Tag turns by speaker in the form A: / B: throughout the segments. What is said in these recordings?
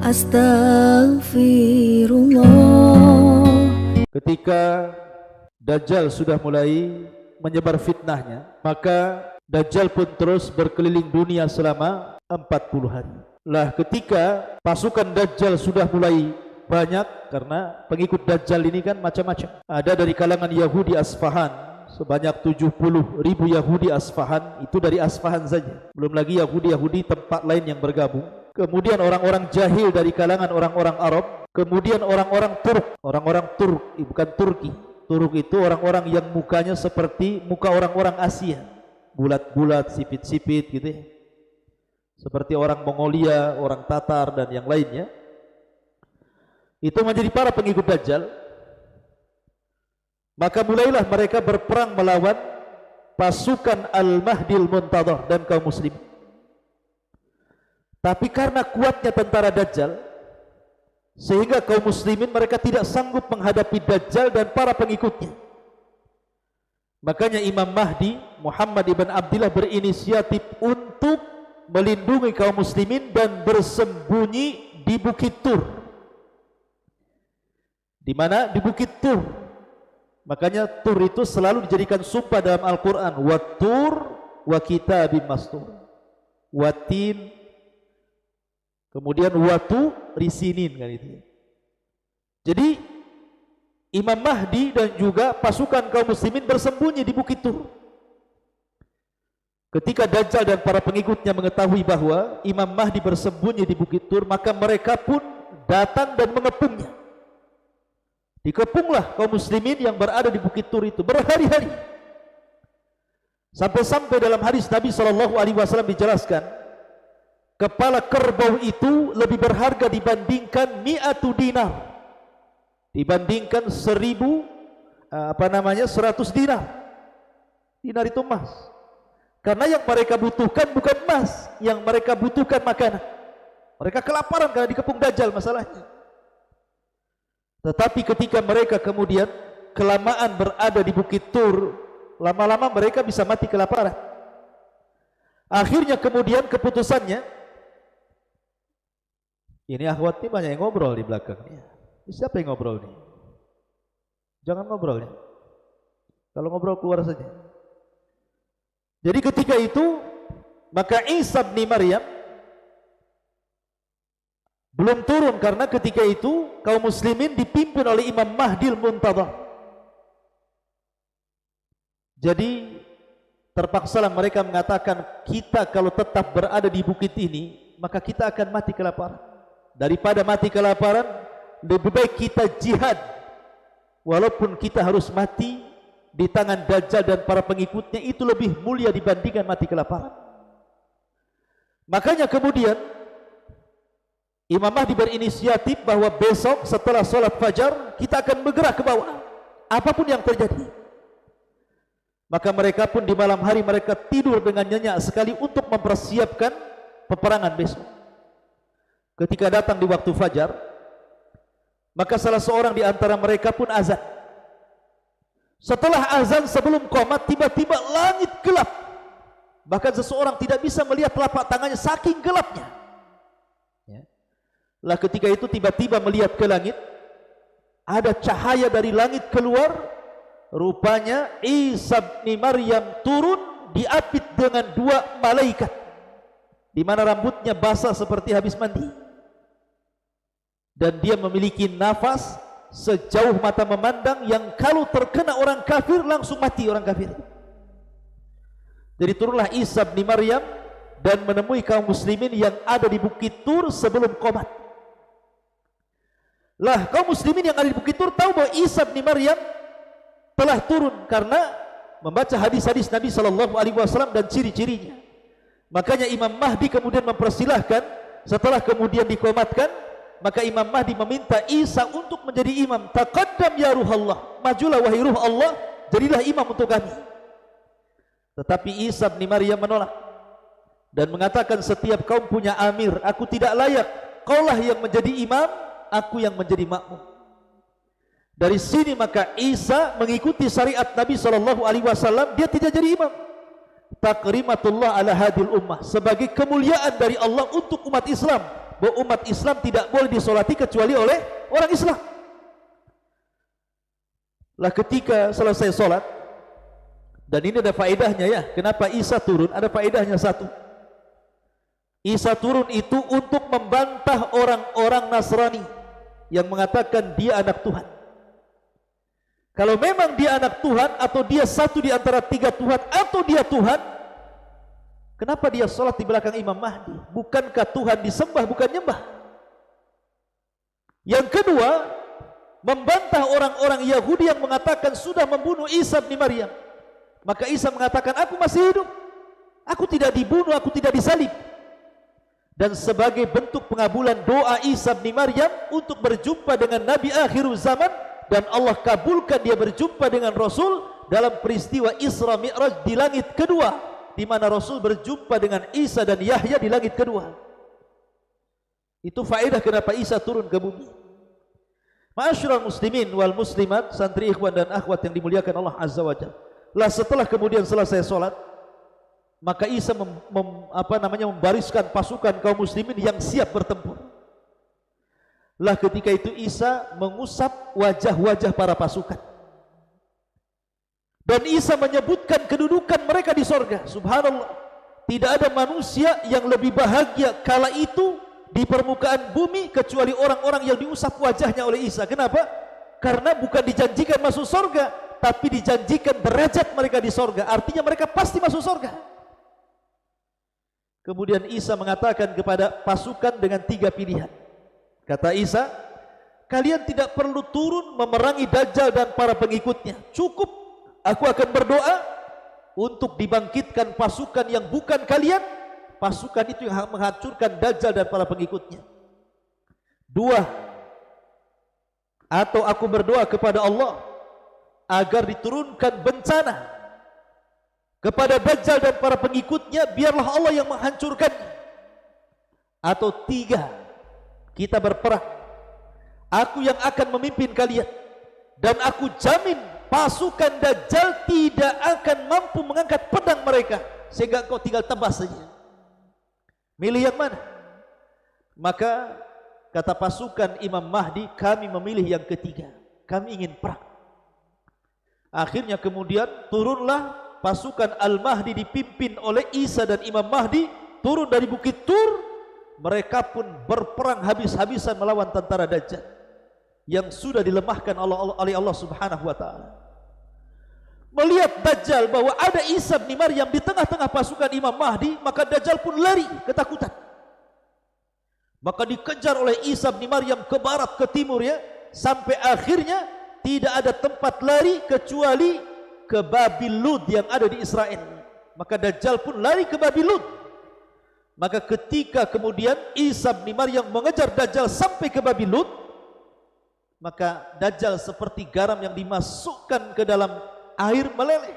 A: Astaghfirullah.
B: Ketika Dajjal sudah mulai menyebar fitnahnya, maka Dajjal pun terus berkeliling dunia selama 40 hari. Lah ketika pasukan Dajjal sudah mulai banyak, karena pengikut Dajjal ini kan macam-macam. Ada dari kalangan Yahudi Asfahan, sebanyak 70.000 Yahudi Asfahan, itu dari Asfahan saja. Belum lagi Yahudi-Yahudi tempat lain yang bergabung. Kemudian orang-orang jahil dari kalangan orang-orang Arab. Kemudian orang-orang Turk, bukan Turki. Turk itu orang-orang yang mukanya seperti muka orang-orang Asia, bulat-bulat, sipit-sipit gitu ya. Seperti orang Mongolia, orang Tatar dan yang lainnya. Itu menjadi para pengikut Dajjal. Maka mulailah mereka berperang melawan pasukan Al-Mahdil Muntadhar dan kaum muslim. Tapi karena kuatnya tentara Dajjal, sehingga kaum muslimin mereka tidak sanggup menghadapi Dajjal dan para pengikutnya. Makanya Imam Mahdi Muhammad ibn Abdillah berinisiatif untuk melindungi kaum muslimin dan bersembunyi di Bukit Tur. Di mana? Di Bukit Tur. Makanya Tur itu selalu dijadikan sumpah dalam Al-Quran. Wat-Tur wa kitabim mastur. Watin, kemudian watu risinin kan itu. Jadi Imam Mahdi dan juga pasukan kaum muslimin bersembunyi di Bukit Tur. Ketika Dajjal dan para pengikutnya mengetahui bahwa Imam Mahdi bersembunyi di Bukit Tur, maka mereka pun datang dan mengepungnya. Dikepunglah kaum muslimin yang berada di Bukit Tur itu berhari-hari. Sampai-sampai dalam hadis Nabi SAW dijelaskan, kepala kerbau itu lebih berharga dibandingkan 100 dinar, dibandingkan 100 dinar. Dinar itu emas. Karena yang mereka butuhkan bukan emas, yang mereka butuhkan makanan. Mereka kelaparan karena dikepung Dajjal masalahnya. Tetapi ketika mereka kemudian kelamaan berada di Bukit Tur, lama-lama mereka bisa mati kelaparan. Akhirnya kemudian keputusannya, ini akhwat ini banyak yang ngobrol di belakangnya. Siapa yang ngobrol nih? Jangan ngobrol ya. Kalau ngobrol keluar saja. Jadi ketika itu maka Isa bin Maryam belum turun, karena ketika itu kaum muslimin dipimpin oleh Imam Mahdil Muntadhar. Jadi terpaksalah mereka mengatakan, kita kalau tetap berada di bukit ini maka kita akan mati kelaparan. Daripada mati kelaparan, lebih baik kita jihad, walaupun kita harus mati di tangan Dajjal dan para pengikutnya, itu lebih mulia dibandingkan mati kelaparan. Makanya kemudian Imam Mahdi berinisiatif bahwa besok setelah sholat fajar kita akan bergerak ke bawah, apapun yang terjadi. Maka mereka pun di malam hari mereka tidur dengan nyenyak sekali untuk mempersiapkan peperangan besok. Ketika datang di waktu fajar, maka salah seorang di antara mereka pun azan. Setelah azan sebelum qomat, tiba-tiba langit gelap. Bahkan seseorang tidak bisa melihat telapak tangannya saking gelapnya. Ya. Lah ketika itu tiba-tiba melihat ke langit, ada cahaya dari langit keluar. Rupanya Isa bin Maryam turun diapit dengan 2 malaikat, di mana rambutnya basah seperti habis mandi, dan dia memiliki nafas sejauh mata memandang, yang kalau terkena orang kafir langsung mati orang kafir. Jadi turunlah Isa bin Maryam dan menemui kaum muslimin yang ada di Bukit Tur sebelum qomat. Lah kaum muslimin yang ada di Bukit Tur tahu bahwa Isa bin Maryam telah turun karena membaca hadis-hadis Nabi SAW dan ciri-cirinya. Makanya Imam Mahdi kemudian mempersilahkan, setelah kemudian dikomatkan, maka Imam Mahdi meminta Isa untuk menjadi imam. Taqaddam ya ruhallah, majulah wahai ruh Allah, jadilah imam untuk kami. Tetapi Isa bin Maryam menolak dan mengatakan, setiap kaum punya amir, aku tidak layak, kaulah yang menjadi imam, aku yang menjadi makmum. Dari sini maka Isa mengikuti syariat Nabi SAW, dia tidak jadi imam. Takrimatullah ala hadil ummah, sebagai kemuliaan dari Allah untuk umat Islam, bahwa umat Islam tidak boleh disolati kecuali oleh orang Islam. Lah ketika selesai solat, dan ini ada faedahnya ya, kenapa Isa turun? Ada faedahnya satu. Isa turun itu untuk membantah orang-orang Nasrani yang mengatakan dia anak Tuhan. Kalau memang dia anak Tuhan, atau dia satu di antara tiga Tuhan, atau dia Tuhan, kenapa dia sholat di belakang Imam Mahdi? Bukankah Tuhan disembah, bukan nyembah? Yang kedua, membantah orang-orang Yahudi yang mengatakan sudah membunuh Isa bin Maryam. Maka Isa mengatakan, aku masih hidup, aku tidak dibunuh, aku tidak disalib. Dan sebagai bentuk pengabulan doa Isa bin Maryam untuk berjumpa dengan Nabi akhir zaman, dan Allah kabulkan dia berjumpa dengan Rasul dalam peristiwa Isra Mi'raj di langit kedua, di mana Rasul berjumpa dengan Isa dan Yahya di langit kedua. Itu faedah kenapa Isa turun ke bumi. Ma'asyiral muslimin wal muslimat, santri ikhwan dan akhwat yang dimuliakan Allah Azza wa Jalla. Lah setelah kemudian selesai solat, maka Isa membariskan pasukan kaum muslimin yang siap bertempur. Lah ketika itu Isa mengusap wajah-wajah para pasukan. Dan Isa menyebutkan kedudukan mereka di sorga. Subhanallah, tidak ada manusia yang lebih bahagia kala itu di permukaan bumi kecuali orang-orang yang diusap wajahnya oleh Isa. Kenapa? Karena bukan dijanjikan masuk sorga, tapi dijanjikan derajat mereka di sorga. Artinya mereka pasti masuk sorga. Kemudian Isa mengatakan kepada pasukan dengan tiga pilihan. Kata Isa, kalian tidak perlu turun memerangi Dajjal dan para pengikutnya. Cukup aku akan berdoa untuk dibangkitkan pasukan yang bukan kalian. Pasukan itu yang menghancurkan Dajjal dan para pengikutnya. Dua, atau aku berdoa kepada Allah agar diturunkan bencana kepada Dajjal dan para pengikutnya, biarlah Allah yang menghancurkannya. Atau tiga, kita berperang, aku yang akan memimpin kalian, dan aku jamin pasukan Dajjal tidak akan mampu mengangkat pedang mereka, sehingga kau tinggal tebas saja. Milih yang mana? Maka kata pasukan Imam Mahdi, kami memilih yang ketiga, kami ingin perang. Akhirnya kemudian turunlah pasukan Al-Mahdi dipimpin oleh Isa dan Imam Mahdi, turun dari Bukit Tur. Mereka pun berperang habis-habisan melawan tentara Dajjal yang sudah dilemahkan oleh Allah Subhanahu wa taala. Melihat Dajjal bahwa ada Isa bin Maryam di tengah-tengah pasukan Imam Mahdi, maka Dajjal pun lari ketakutan. Maka dikejar oleh Isa bin Maryam ke barat, ke timur ya, sampai akhirnya tidak ada tempat lari kecuali ke Babil Lud yang ada di Israel. Maka Dajjal pun lari ke Babil Lud. Maka ketika kemudian Isa bin Maryam mengejar Dajjal sampai ke Babil Lud, maka Dajjal seperti garam yang dimasukkan ke dalam air meleleh.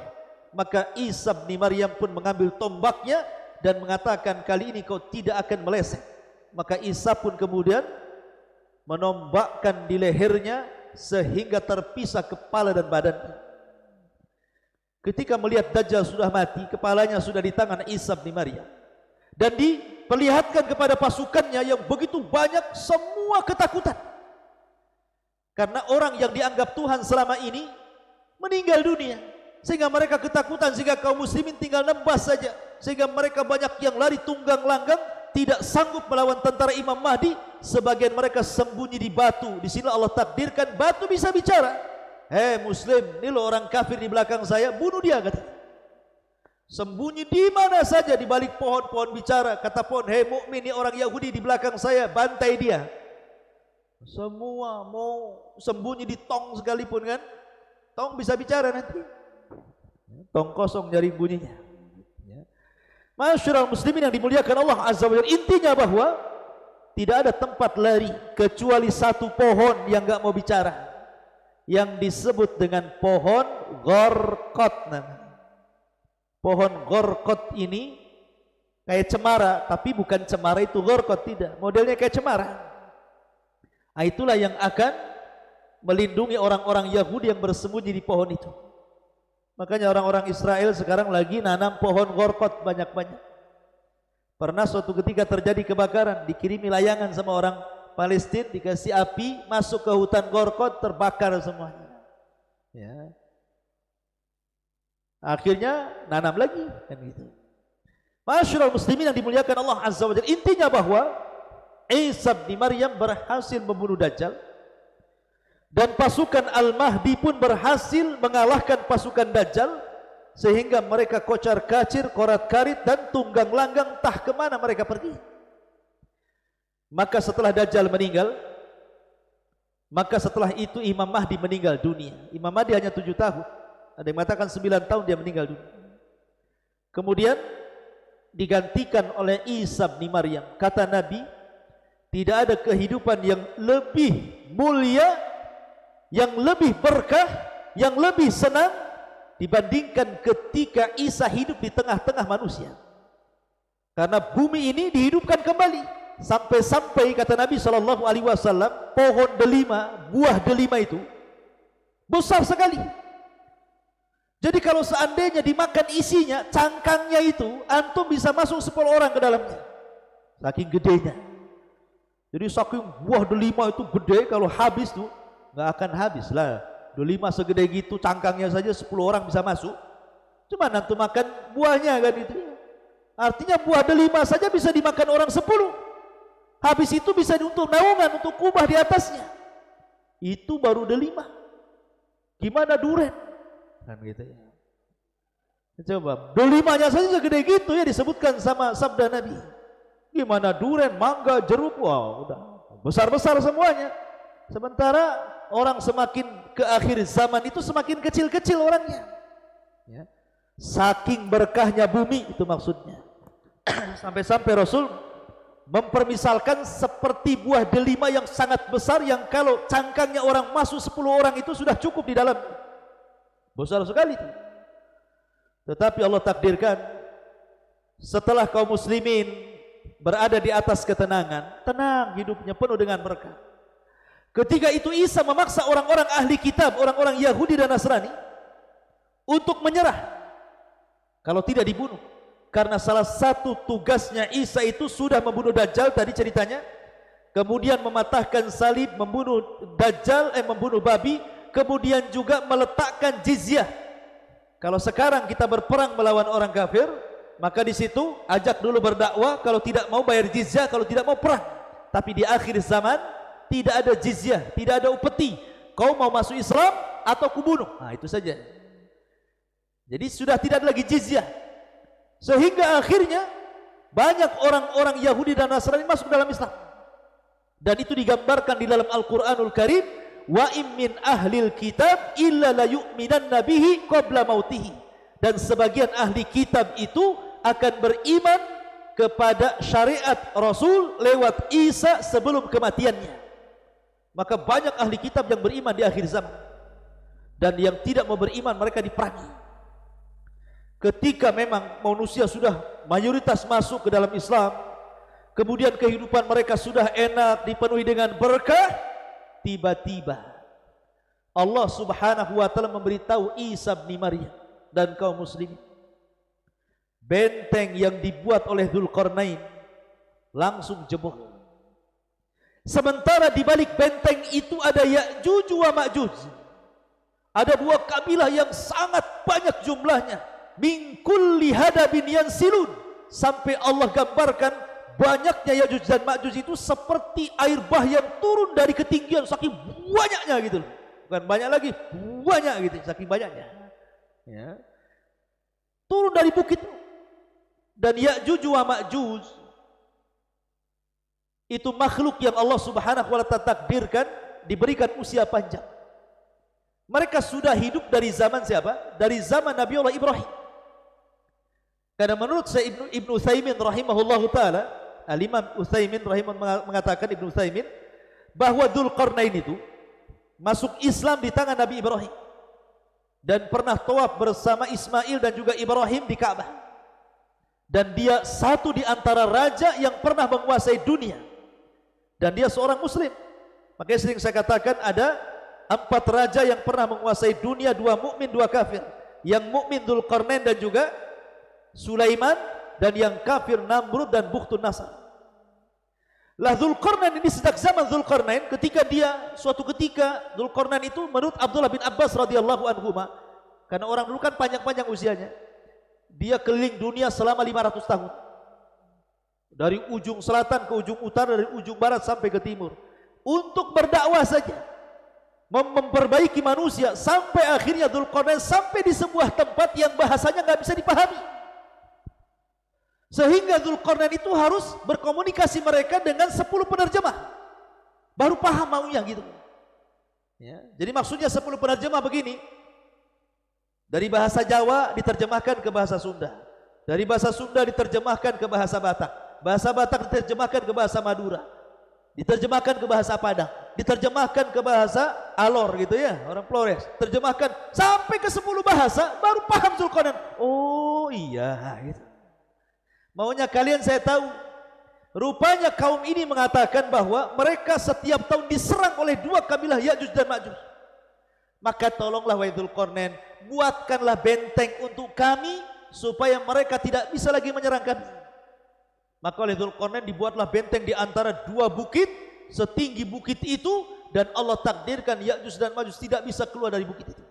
B: Maka Isa bin Maryam pun mengambil tombaknya dan mengatakan, kali ini kau tidak akan meleset. Maka Isa pun kemudian menombakkan di lehernya sehingga terpisah kepala dan badannya. Ketika melihat Dajjal sudah mati, kepalanya sudah di tangan Isa bin Maryam, dan diperlihatkan kepada pasukannya yang begitu banyak, semua ketakutan karena orang yang dianggap Tuhan selama ini meninggal dunia, sehingga mereka ketakutan, sehingga kaum muslimin tinggal nembas saja, sehingga mereka banyak yang lari tunggang langgang, tidak sanggup melawan tentara Imam Mahdi. Sebagian mereka sembunyi di batu. Di sini Allah takdirkan batu bisa bicara. Hei muslim, ini loh orang kafir di belakang saya, bunuh dia, kata. Sembunyi di mana saja, di balik pohon-pohon bicara. Kata pohon, hei mukmin, ini orang Yahudi di belakang saya, bantai dia. Semua mau sembunyi di tong sekalipun kan. Tong bisa bicara nanti. Tong kosong nyari bunyinya. Masyarul muslimin yang dimuliakan Allah Azza wa Jalla, intinya bahwa tidak ada tempat lari kecuali satu pohon yang enggak mau bicara, yang disebut dengan pohon Gharqad. Pohon Gharqad ini kayak cemara, tapi bukan cemara itu Gharqad, tidak. Modelnya kayak cemara. Nah, itulah yang akan melindungi orang-orang Yahudi yang bersembunyi di pohon itu. Makanya orang-orang Israel sekarang lagi nanam pohon Gharqad banyak-banyak. Pernah suatu ketika terjadi kebakaran, dikirimi layangan sama orang Palestina, dikasih api, masuk ke hutan Gorkot, terbakar semuanya. Ya. Akhirnya nanam lagi, kan gitu. Masyarul muslimin yang dimuliakan Allah Azza wa Jalla, intinya bahwa Isa bin Maryam berhasil membunuh Dajjal, dan pasukan Al-Mahdi pun berhasil mengalahkan pasukan Dajjal, sehingga mereka kocar kacir, korat karit, dan tunggang langgang, entah kemana mereka pergi. Maka setelah Dajjal meninggal, maka setelah itu Imam Mahdi meninggal dunia. Imam Mahdi hanya 7 tahun, ada yang mengatakan 9 tahun dia meninggal dunia. Kemudian digantikan oleh Isa bin Maryam. Kata Nabi, tidak ada kehidupan yang lebih mulia, yang lebih berkah, yang lebih senang dibandingkan ketika Isa hidup di tengah-tengah manusia. Karena bumi ini dihidupkan kembali, sampai-sampai kata Nabi SAW, pohon delima, buah delima itu besar sekali. Jadi kalau seandainya dimakan isinya, cangkangnya itu, antum bisa masuk 10 orang ke dalamnya, saking gedenya. Jadi saking buah delima itu gede, kalau habis tuh nggak akan habis lah. Delima segede gitu, cangkangnya saja 10 orang bisa masuk. Cuma nanti makan buahnya kan itu. Artinya buah delima saja bisa dimakan orang 10. Habis itu bisa untuk naungan, untuk kubah di atasnya. Itu baru delima. Gimana duren? Kan gitu ya. Coba, delimanya saja segede gitu ya, disebutkan sama sabda Nabi. Gimana duren, mangga, jeruk, wow, udah besar-besar semuanya. Sementara orang semakin ke akhir zaman itu semakin kecil-kecil orangnya, ya. Saking berkahnya bumi itu maksudnya. Sampai-sampai Rasul mempermisalkan seperti buah delima yang sangat besar, yang kalau cangkangnya orang masuk 10 orang itu sudah cukup di dalam. Besar sekali itu. Tetapi Allah takdirkan setelah kaum muslimin berada di atas ketenangan, tenang hidupnya penuh dengan berkah. Ketika itu Isa memaksa orang-orang ahli kitab, orang-orang Yahudi dan Nasrani untuk menyerah kalau tidak dibunuh. Karena salah satu tugasnya Isa itu sudah membunuh Dajjal tadi ceritanya, kemudian mematahkan salib, membunuh Dajjal, membunuh babi, kemudian juga meletakkan jizyah. Kalau sekarang kita berperang melawan orang kafir, maka di situ ajak dulu berdakwah, kalau tidak mau bayar jizyah, kalau tidak mau perang. Tapi di akhir zaman tidak ada jizyah, tidak ada upeti. Kau mau masuk Islam atau kubunuh. Nah, itu saja. Jadi sudah tidak ada lagi jizyah. Sehingga akhirnya banyak orang-orang Yahudi dan Nasrani masuk dalam Islam. Dan itu digambarkan di dalam Al-Qur'anul Karim, wa im min ahlil kitab illa la yu'minanna bihi qabla mautihi. Dan sebagian ahli kitab itu akan beriman kepada syariat Rasul lewat Isa sebelum kematiannya. Maka banyak ahli kitab yang beriman di akhir zaman, dan yang tidak mau beriman mereka diperangi. Ketika memang manusia sudah mayoritas masuk ke dalam Islam, kemudian kehidupan mereka sudah enak, dipenuhi dengan berkah, tiba-tiba Allah Subhanahu wa taala memberitahu Isa bin Maryam dan kaum muslimin, benteng yang dibuat oleh Dzulqarnain langsung jebol. Sementara di balik benteng itu ada Ya'juj wa Ma'juj. Ada 2 kabilah yang sangat banyak jumlahnya. Min kulli hadabin yansilun. Sampai Allah gambarkan banyaknya Ya'juj dan Ma'juj itu seperti air bah yang turun dari ketinggian, saking banyaknya gitu. Bukan banyak lagi, banyak gitu, saking banyaknya. Ya. Turun dari bukit. Dan Ya'juj wa Ma'juj itu makhluk yang Allah Subhanahu wa taala takdirkan diberikan usia panjang. Mereka sudah hidup dari zaman siapa? Dari zaman Nabi Allah Ibrahim. Karena menurut Ibnu Utsaimin rahimahullahu taala, Al-Imam Utsaimin mengatakan, Ibnu Utsaimin, bahwa Dzulqarnain itu masuk Islam di tangan Nabi Ibrahim dan pernah tawaf bersama Ismail dan juga Ibrahim di Ka'bah. Dan dia satu di antara raja yang pernah menguasai dunia. Dan dia seorang muslim. Makanya sering saya katakan ada 4 raja yang pernah menguasai dunia, 2 mukmin, 2 kafir. Yang mukmin Dzulqarnain dan juga Sulaiman, dan yang kafir Namrud dan Bukhtun Nasar. Lah Dzulqarnain ini sejak zaman Dzulqarnain, suatu ketika Dzulqarnain itu menurut Abdullah bin Abbas radhiyallahu anhuma, karena orang dulu kan panjang-panjang usianya, dia keliling dunia selama 500 tahun. Dari ujung selatan ke ujung utara, dari ujung barat sampai ke timur, untuk berdakwah saja, memperbaiki manusia, sampai akhirnya Dzulqarnain sampai di sebuah tempat yang bahasanya nggak bisa dipahami. Sehingga Dzulqarnain itu harus berkomunikasi mereka dengan 10 penerjemah, baru paham maunya gitu. Ya, jadi maksudnya 10 penerjemah begini, dari bahasa Jawa diterjemahkan ke bahasa Sunda, dari bahasa Sunda diterjemahkan ke bahasa Batak, bahasa Batak diterjemahkan ke bahasa Madura, diterjemahkan ke bahasa Padang, diterjemahkan ke bahasa Alor gitu ya, orang Flores, terjemahkan sampai ke 10 bahasa, baru paham Dzulqarnain. Oh iya gitu. Maunya kalian saya tahu, rupanya kaum ini mengatakan bahwa mereka setiap tahun diserang oleh 2 kabilah Ya'juj dan Ma'juj. Maka tolonglah wahai Dzulqarnain, buatkanlah benteng untuk kami supaya mereka tidak bisa lagi menyerang kami. Maka oleh Dzulqarnain dibuatlah benteng di antara 2 bukit, setinggi bukit itu, dan Allah takdirkan Ya'juj dan Ma'juj tidak bisa keluar dari bukit itu.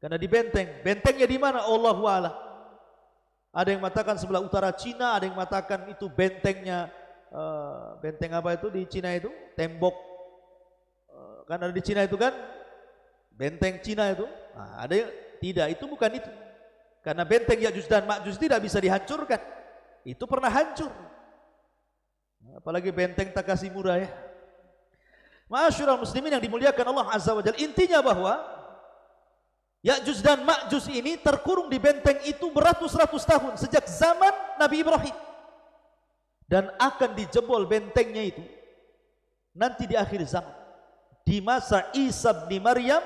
B: Karena di benteng, bentengnya di mana? Allahu a'lam. Ada yang mengatakan sebelah utara Cina, ada yang mengatakan itu bentengnya, benteng apa itu di Cina itu? Tembok, kan ada di Cina itu kan? Benteng Cina itu. Nah, ada yang tidak, itu bukan itu. Karena benteng Ya'juj dan Ma'juj tidak bisa dihancurkan. Itu pernah hancur. Apalagi benteng Takashimura ya. Ma'asyiral muslimin yang dimuliakan Allah Azza wa Jalla, intinya bahwa Ya'juj dan Ma'juj ini terkurung di benteng itu beratus-ratus tahun sejak zaman Nabi Ibrahim, dan akan dijebol bentengnya itu nanti di akhir zaman, di masa Isa bin Maryam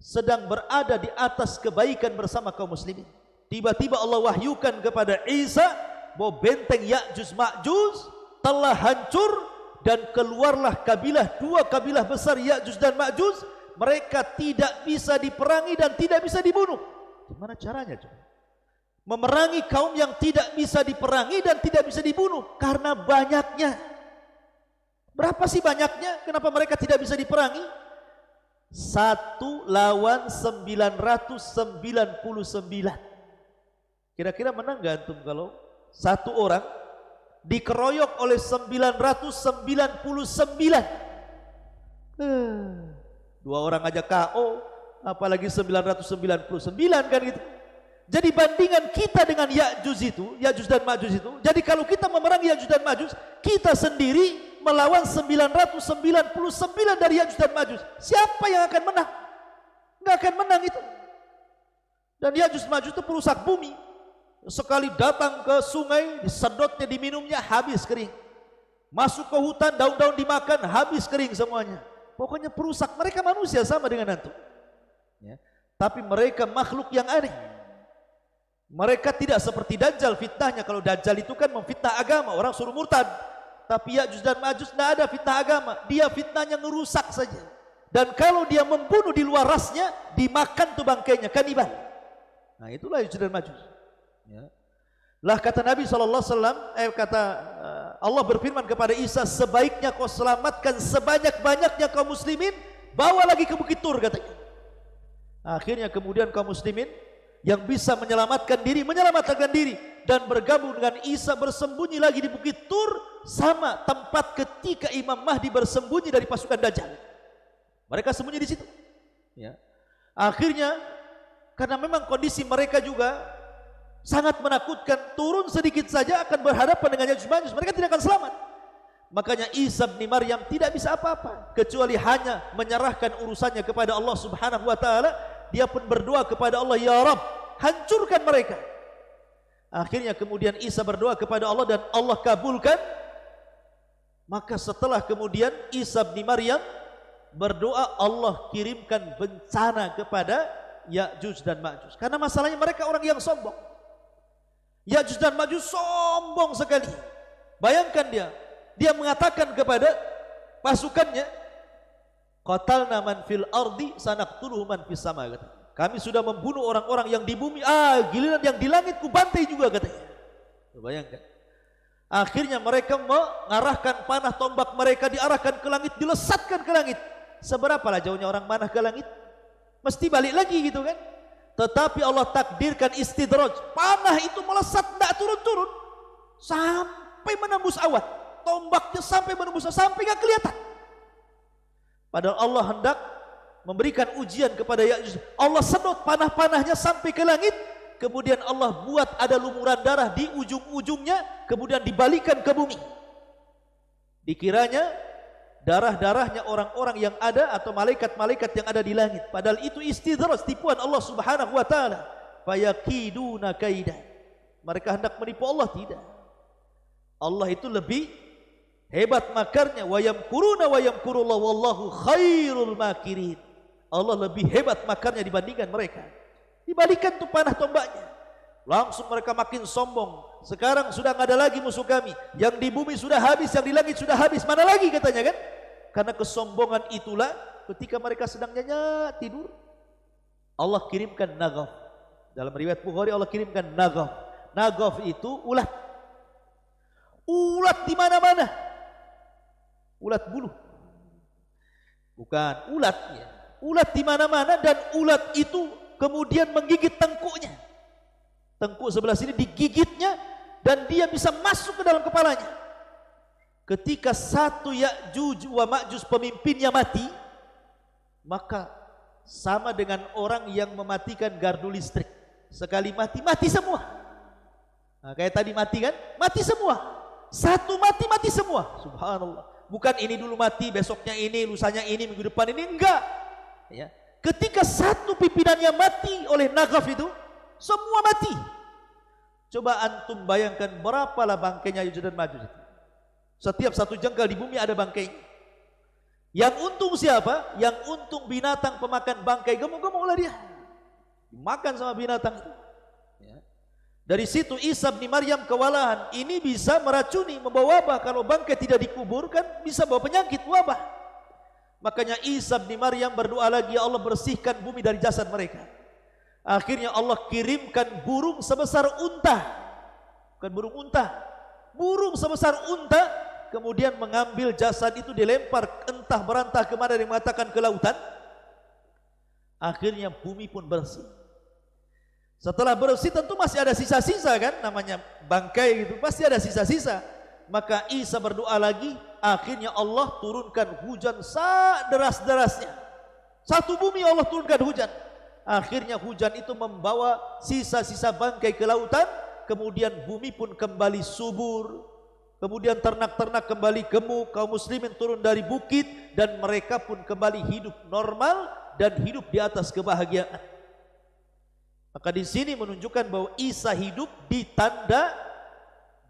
B: sedang berada di atas kebaikan bersama kaum muslimin. Tiba-tiba Allah wahyukan kepada Isa bahwa benteng Ya'juj Ma'juj telah hancur dan keluarlah kabilah, 2 kabilah besar Ya'juj dan Ma'juj. Mereka tidak bisa diperangi dan tidak bisa dibunuh. Gimana caranya coba? Memerangi kaum yang tidak bisa diperangi dan tidak bisa dibunuh karena banyaknya. Berapa sih banyaknya? Kenapa mereka tidak bisa diperangi? 1 lawan 999. Kira-kira menang gak antum kalau 1 orang dikeroyok oleh 999? 2 orang aja KO, apalagi 999 kan gitu. Jadi bandingan kita dengan Ya'juj dan Ma'juj itu, jadi kalau kita memerangi Ya'juj dan Ma'juj, kita sendiri melawan 999 dari Ya'juj dan Ma'juj. Siapa yang akan menang? Nggak akan menang itu. Dan Ya'juj Ma'juj itu perusak bumi. Sekali datang ke sungai, disedotnya, diminumnya, habis kering. Masuk ke hutan, daun-daun dimakan, habis kering semuanya. Pokoknya perusak. Mereka manusia sama dengan antum ya. Tapi mereka makhluk yang aneh. Mereka tidak seperti Dajjal fitnahnya. Kalau Dajjal itu kan memfitnah agama, orang suruh murtad. Tapi Ya'juj dan Ma'juj tidak ada fitnah agama, dia fitnahnya ngerusak saja. Dan kalau dia membunuh di luar rasnya, dimakan tuh bangkainya, kanibal. Nah itulah Ya'juj dan Ma'juj ya. Lah kata Nabi SAW, kata Allah berfirman kepada Isa, sebaiknya kau selamatkan sebanyak-banyaknya kaum muslimin, bawa lagi ke Bukit Tur katanya. Akhirnya kemudian kaum muslimin yang bisa menyelamatkan diri, dan bergabung dengan Isa, bersembunyi lagi di Bukit Tur, sama tempat ketika Imam Mahdi bersembunyi dari pasukan Dajjal. Mereka sembunyi di situ ya. Akhirnya karena memang kondisi mereka juga sangat menakutkan, turun sedikit saja akan berhadapan dengan Ya'juj Ma'juj, mereka tidak akan selamat. Makanya Isa bin Maryam tidak bisa apa-apa kecuali hanya menyerahkan urusannya kepada Allah Subhanahu wa taala. Dia pun berdoa kepada Allah, ya Rabb, hancurkan mereka. Akhirnya kemudian Isa berdoa kepada Allah dan Allah kabulkan. Maka setelah kemudian Isa bin Maryam berdoa, Allah kirimkan bencana kepada Ya'juj dan Ma'juj. Karena masalahnya mereka orang yang sombong. Ya'juj dan Ma'juj sombong sekali. Bayangkan dia mengatakan kepada pasukannya, qatalna man fil ardi sanaqtuluhu man fis sama. Kami sudah membunuh orang-orang yang di bumi, giliran yang di langit ku bantai juga katanya. Bayangkan. Akhirnya mereka mengarahkan panah tombak mereka, diarahkan ke langit, dilesatkan ke langit. Seberapalah jauhnya orang panah ke langit? Mesti balik lagi gitu kan. Tetapi Allah takdirkan istidraj. Panah itu melesat, tidak turun-turun sampai menembus awan. Tombaknya sampai menembus, sampai nggak kelihatan. Padahal Allah hendak memberikan ujian kepada Ya'juj. Allah sedot panah-panahnya sampai ke langit. Kemudian Allah buat ada lumuran darah di ujung-ujungnya, kemudian dibalikan ke bumi. Dikiranya darah-darahnya orang-orang yang ada atau malaikat-malaikat yang ada di langit. Padahal itu istidraj, tipuan Allah Subhanahu wa taala. Fayakiduna kaida. Mereka hendak menipu Allah, tidak. Allah itu lebih hebat makarnya. Wa yamkuruna wa yamkurullah wallahu khairul makirin. Allah lebih hebat makarnya dibandingkan mereka. Dibalikan tuh panah tombaknya. Langsung mereka makin sombong. Sekarang sudah nggak ada lagi musuh kami. Yang di bumi sudah habis, yang di langit sudah habis. Mana lagi katanya kan? Karena kesombongan itulah ketika mereka sedang nyenyak tidur, Allah kirimkan nagaf. Dalam riwayat Bukhari Allah kirimkan nagaf. Nagaf itu ulat. Ulat di mana-mana. Ulat bulu. Bukan ulatnya. Ulat di mana-mana, dan ulat itu kemudian menggigit tengkuknya. Tengkuk sebelah sini digigitnya dan dia bisa masuk ke dalam kepalanya. Ketika satu Ya'juj wa Ma'juj pemimpinnya mati, maka sama dengan orang yang mematikan gardu listrik. Sekali mati, mati semua. Nah, kayak tadi mati kan? Mati semua. Satu mati, mati semua. Subhanallah. Bukan ini dulu mati, besoknya ini, lusanya ini, minggu depan ini, enggak. Ya. Ketika satu pimpinannya mati oleh nagaf itu, semua mati. Coba antum bayangkan berapalah bangkainya Ya'juj dan Ma'juj itu. Setiap satu jengkal di bumi ada bangkai. Yang untung siapa? Yang untung binatang pemakan bangkai. Gemuk-gemuk lah dia. Dimakan sama binatang itu. Ya. Dari situ Isa bin Maryam kewalahan. Ini bisa meracuni, membawa wabah. Kalau bangkai tidak dikuburkan, bisa bawa penyakit, wabah. Makanya Isa bin Maryam berdoa lagi, ya Allah bersihkan bumi dari jasad mereka. Akhirnya Allah kirimkan burung sebesar unta. Bukan burung unta. Burung sebesar unta. Kemudian mengambil jasad itu dilempar entah berantah kemana, yang mengatakan ke lautan. Akhirnya bumi pun bersih. Setelah bersih tentu masih ada sisa-sisa kan. Namanya bangkai gitu, pasti ada sisa-sisa. Maka Isa berdoa lagi. Akhirnya Allah turunkan hujan deras-derasnya. Satu bumi Allah turunkan hujan. Akhirnya hujan itu membawa sisa-sisa bangkai ke lautan. Kemudian bumi pun kembali subur. Kemudian ternak-ternak kembali gemuk. Kaum muslimin turun dari bukit. Dan mereka pun kembali hidup normal. Dan hidup di atas kebahagiaan. Maka di sini menunjukkan bahwa Isa hidup di tanda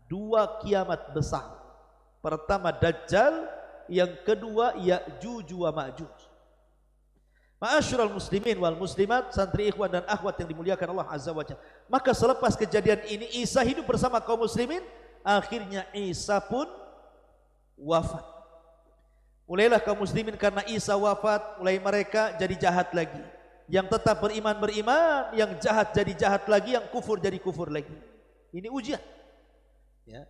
B: dua kiamat besar. Pertama Dajjal, yang kedua Ya'juj wa Ma'juj. Ma'asyiral muslimin wal muslimat, santri ikhwan dan akhwat yang dimuliakan Allah Azza wa Jalla. Maka selepas kejadian ini Isa hidup bersama kaum muslimin. Akhirnya Isa pun wafat. Mulailah kaum muslimin karena Isa wafat, mulai mereka jadi jahat lagi. Yang tetap beriman, yang jahat jadi jahat lagi, yang kufur jadi kufur lagi. Ini ujian. Ya.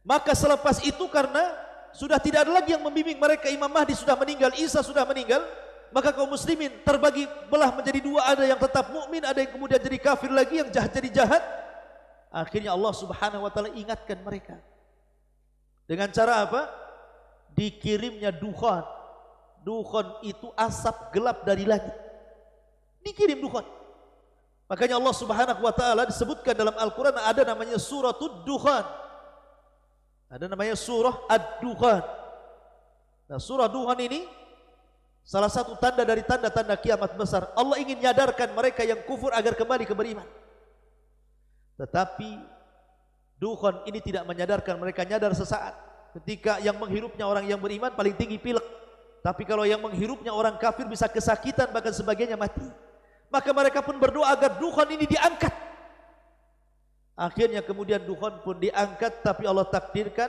B: Maka selepas itu karena sudah tidak ada lagi yang membimbing mereka, Imam Mahdi sudah meninggal, Isa sudah meninggal, maka kaum muslimin terbagi belah menjadi dua, ada yang tetap mukmin, ada yang kemudian jadi kafir lagi, yang jahat jadi jahat. Akhirnya Allah Subhanahu wa taala ingatkan mereka. Dengan cara apa? Dikirimnya dukhan. Dukhan itu asap gelap dari langit. Dikirim dukhan. Makanya Allah Subhanahu wa taala disebutkan dalam Al-Qur'an ada namanya suratul dukhan. Ada namanya surah Ad-Dukhan. Nah, surah Dukhan ini salah satu tanda dari tanda-tanda kiamat besar. Allah ingin nyadarkan mereka yang kufur agar kembali ke beriman. Tetapi Dukhan ini tidak menyadarkan mereka, nyadar sesaat. Ketika yang menghirupnya orang yang beriman paling tinggi pilek. Tapi kalau yang menghirupnya orang kafir bisa kesakitan, bahkan sebagainya mati. Maka mereka pun berdoa agar Dukhan ini diangkat. Akhirnya kemudian dukhan pun diangkat, tapi Allah takdirkan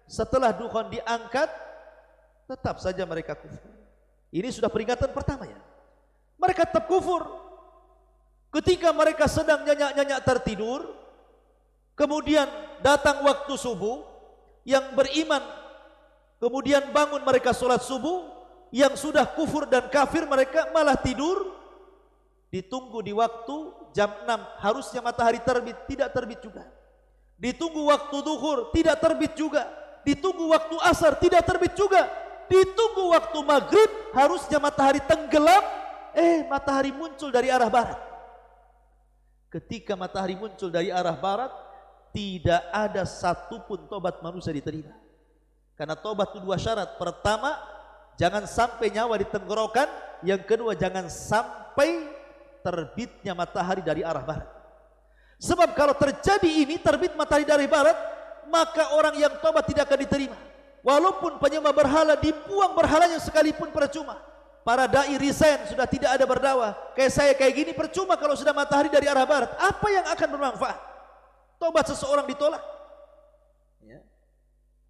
B: setelah dukhan diangkat tetap saja mereka kufur. Ini sudah peringatan pertama ya. Mereka tetap kufur. Ketika mereka sedang nyenyak-nyenyak tertidur, kemudian datang waktu subuh, yang beriman kemudian bangun mereka sholat subuh, yang sudah kufur dan kafir mereka malah tidur. Ditunggu di waktu jam 6 harusnya matahari terbit, tidak terbit juga. Ditunggu waktu duhur, tidak terbit juga. Ditunggu waktu asar, tidak terbit juga. Ditunggu waktu maghrib, harusnya matahari tenggelam, matahari muncul dari arah barat. Ketika matahari muncul dari arah barat, tidak ada satupun tobat manusia diterima. Karena tobat itu 2 syarat. Pertama, jangan sampai nyawa di tenggorokan. Yang kedua, jangan sampai terbitnya matahari dari arah barat. Sebab kalau terjadi ini, terbit matahari dari barat, maka orang yang tobat tidak akan diterima. Walaupun penyembah berhala dibuang berhalanya sekalipun percuma. Para dai resign, sudah tidak ada berdakwah. Kayak saya kayak gini percuma kalau sudah matahari dari arah barat. Apa yang akan bermanfaat? Tobat seseorang ditolak. Ya.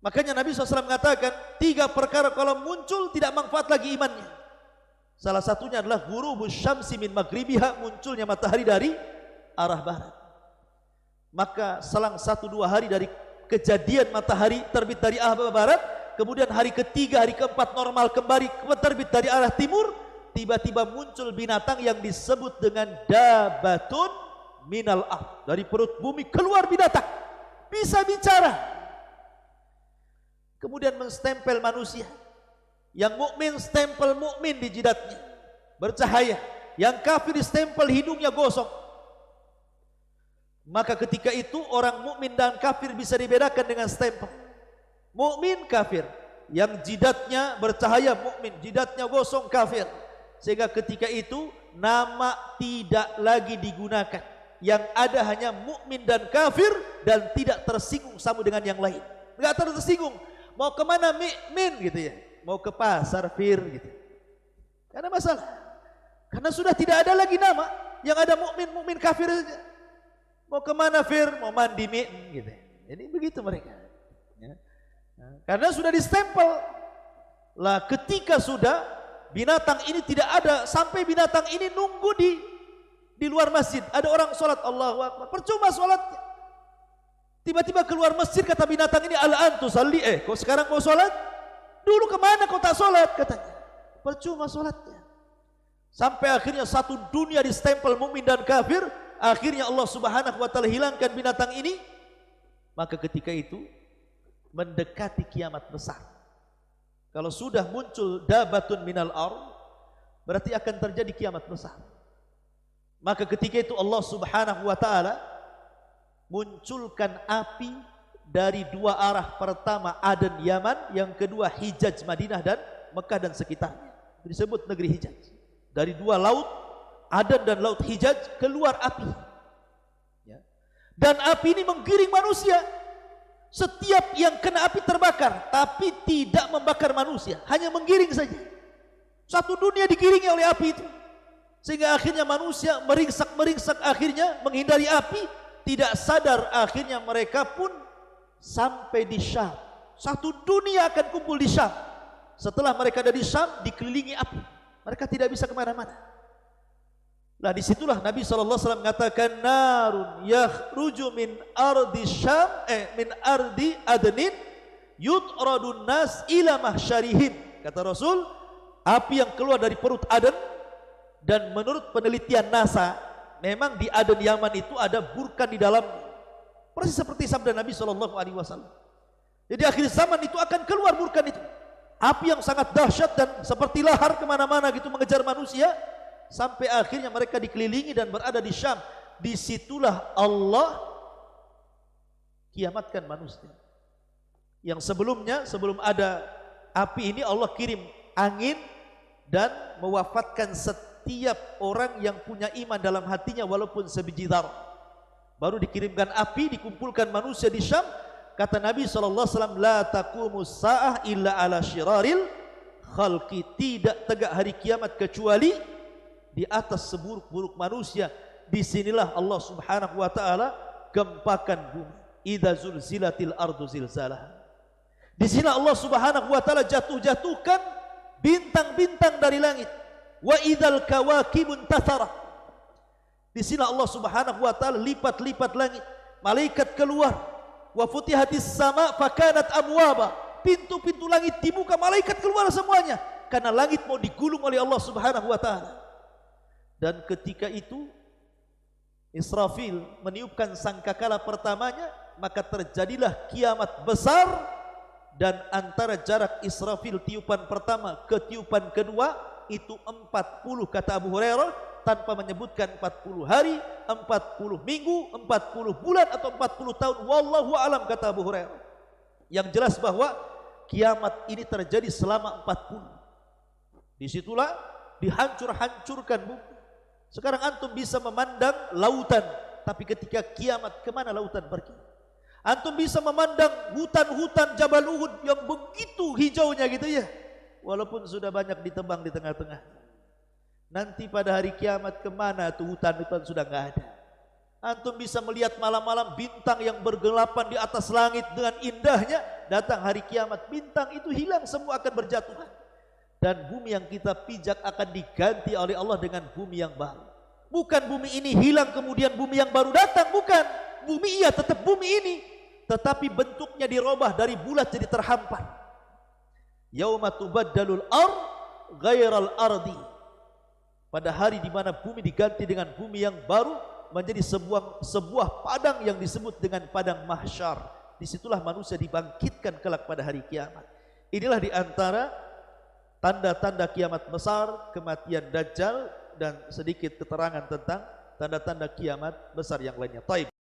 B: Makanya Nabi SAW mengatakan 3 perkara kalau muncul tidak manfaat lagi imannya. Salah satunya adalah ghurubus syamsi min maghribiha, munculnya matahari dari arah barat. Maka selang 1-2 hari dari kejadian matahari terbit dari arah barat, kemudian hari ketiga, hari keempat normal kembali terbit dari arah timur, tiba-tiba muncul binatang yang disebut dengan dabatun minal ard. Dari perut bumi keluar binatang, bisa bicara, kemudian menstempel manusia. Yang mukmin stempel mukmin di jidatnya, bercahaya. Yang kafir stempel hidungnya gosong. Maka ketika itu orang mukmin dan kafir bisa dibedakan dengan stempel. Mukmin, kafir. Yang jidatnya bercahaya mukmin, jidatnya gosong kafir. Sehingga ketika itu nama tidak lagi digunakan. Yang ada hanya mukmin dan kafir, dan tidak tersinggung sama dengan yang lain. Enggak tersinggung. Mau kemana mukmin gitu ya? Mau ke pasar Fir gitu. Karena masalah. Karena sudah tidak ada lagi nama. Yang ada mukmin kafir saja. Mau kemana Fir? Mau mandi min gitu. Jadi begitu mereka. Ya. Karena sudah distempel. Lah ketika sudah binatang ini tidak ada, sampai binatang ini nunggu di luar masjid. Ada orang sholat, Allahu Akbar. Percuma sholatnya. Tiba-tiba keluar masjid, kata binatang ini, al-an tusalli, kok sekarang mau sholat? Dulu kemana kau tak sholat, katanya. Percuma sholatnya. Sampai akhirnya satu dunia distempel mukmin dan kafir. Akhirnya Allah Subhanahu wa ta'ala hilangkan binatang ini. Maka ketika itu mendekati kiamat besar. Kalau sudah muncul dabatun minal ard, berarti akan terjadi kiamat besar. Maka ketika itu Allah Subhanahu wa ta'ala munculkan api dari 2 arah. Pertama Aden Yaman, yang kedua Hijaz Madinah dan Mekah dan sekitarnya. Disebut negeri Hijaz. Dari 2 laut, Aden dan laut Hijaz, keluar api. Ya. Dan api ini menggiring manusia. Setiap yang kena api terbakar, tapi tidak membakar manusia, hanya menggiring saja. Satu dunia digiringi oleh api itu. Sehingga akhirnya manusia meringsak, akhirnya menghindari api. Tidak sadar akhirnya mereka pun sampai di Syam. Satu dunia akan kumpul di Syam. Setelah mereka ada di Syam, dikelilingi api. Mereka tidak bisa kemana-mana. Nah disitulah Nabi SAW mengatakan, narun yakhruju min ardi Syam, min ardi Adnin, yutradun nas ila mahsyarihim. Kata Rasul, api yang keluar dari perut Aden. Dan menurut penelitian NASA, memang di Aden Yaman itu ada burkan di dalamnya. Persis seperti sabda Nabi SAW. Jadi akhir zaman itu akan keluar burkan itu. Api yang sangat dahsyat dan seperti lahar kemana-mana gitu mengejar manusia. Sampai akhirnya mereka dikelilingi dan berada di Syam. Disitulah Allah kiamatkan manusia. Yang sebelumnya, sebelum ada api ini, Allah kirim angin dan mewafatkan setiap orang yang punya iman dalam hatinya walaupun sebiji dzarrah. Baru dikirimkan api, dikumpulkan manusia di Syam. Kata Nabi SAW, la taqumus sa'ah illa ala syiraril khalqi. Tidak tegak hari kiamat kecuali di atas seburuk-buruk manusia. Disinilah Allah Subhanahu wa ta'ala gempakan bumi. Idza zulzilatil ardu zilzalah. Disinilah Allah Subhanahu wa ta'ala jatuhkan bintang-bintang dari langit. Wa idzal kawakibun tatharat. Di sini Allah Subhanahu wa ta'ala lipat-lipat langit. Malaikat keluar Wa futihatis sama fakanat abwaba. Pintu-pintu langit dibuka, malaikat keluar semuanya karena langit mau digulung oleh Allah Subhanahu wa taala. Dan ketika itu Israfil meniupkan sangkakala pertamanya, maka terjadilah kiamat besar. Dan antara jarak Israfil tiupan pertama ke tiupan kedua itu 40 kata Abu Hurairah, tanpa menyebutkan 40 hari, 40 minggu, 40 bulan atau 40 tahun. Wallahu alam, kata Abu Hurairah. Yang jelas bahwa kiamat ini terjadi selama 40. Disitulah dihancur-hancurkan bumi. Sekarang antum bisa memandang lautan, tapi ketika kiamat kemana lautan pergi? Antum bisa memandang hutan-hutan Jabal Uhud yang begitu hijaunya gitu ya, walaupun sudah banyak ditebang di tengah-tengah. Nanti pada hari kiamat kemana tuh hutan-hutan sudah nggak ada. Antum bisa melihat malam-malam bintang yang bergelapan di atas langit dengan indahnya. Datang hari kiamat, bintang itu hilang, semua akan berjatuhan. Dan bumi yang kita pijak akan diganti oleh Allah dengan bumi yang baru. Bukan bumi ini hilang kemudian bumi yang baru datang, bukan. Bumi iya tetap bumi ini, tetapi bentuknya dirubah dari bulat jadi terhampar. Yauma tubaddalul ardh ghairal ardi. Pada hari di mana bumi diganti dengan bumi yang baru, menjadi sebuah padang yang disebut dengan padang mahsyar. Disitulah manusia dibangkitkan kelak pada hari kiamat. Inilah di antara tanda-tanda kiamat besar, kematian Dajjal, dan sedikit keterangan tentang tanda-tanda kiamat besar yang lainnya. Taib.